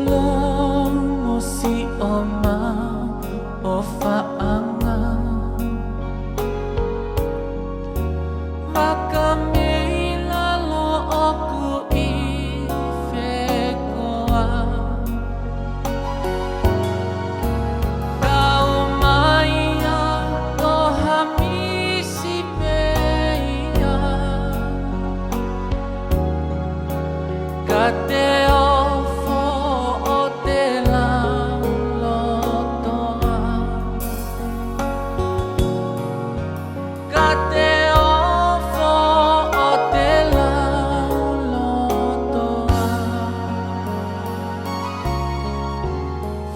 Tulungu si oma o faanga Makamilalo oku i fekoa Kau maya o hamisi peia Kateo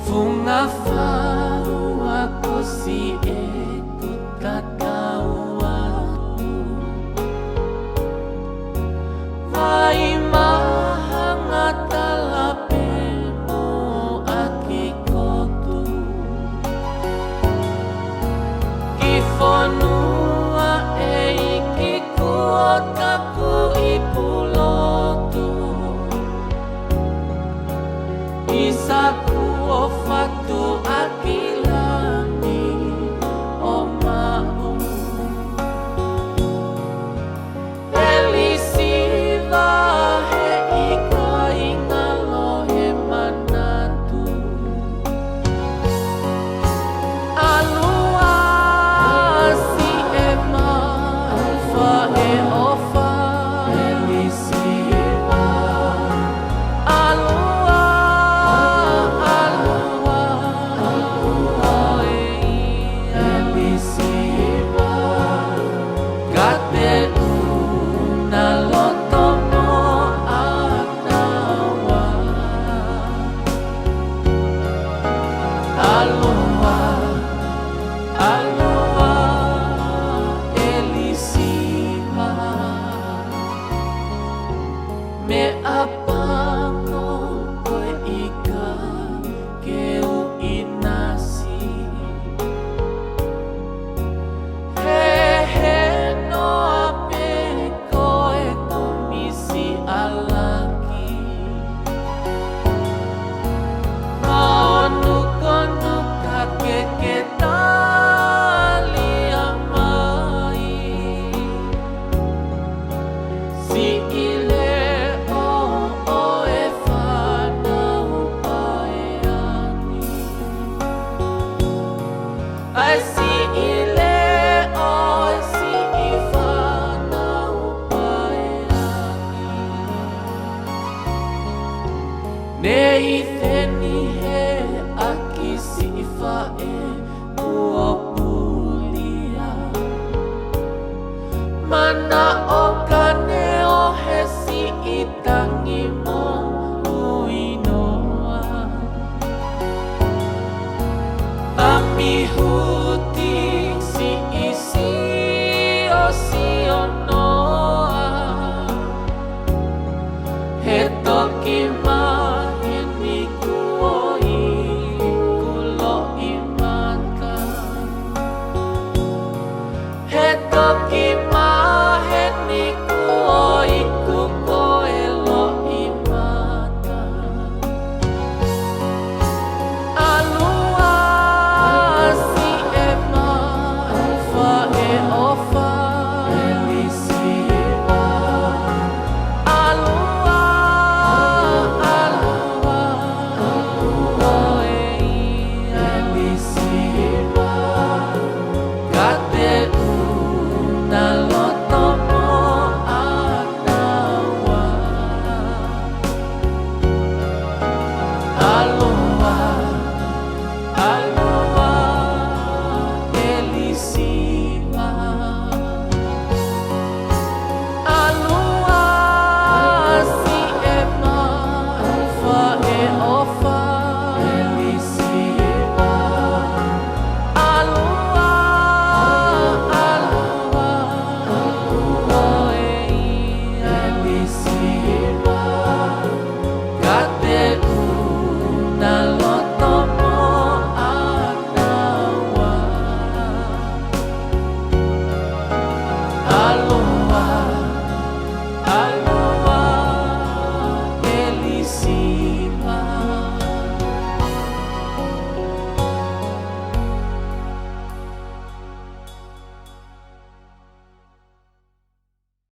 Funga fau ako si ekut kakawatu Vai mahangatalapemo akikotu Kifonua ikikuot kaku ipulotu Isaku o fatu akilani o mau Elisiva he ika ingalo he manatu Alua si ema alfa e ofa Elisiva Me apango koe ika keu inasi He no ape koe komisi alaki Maonu kono kakeke tali amai Si I see ile o si ifana upayani Nei theni he aki si ifae uopulia Mana o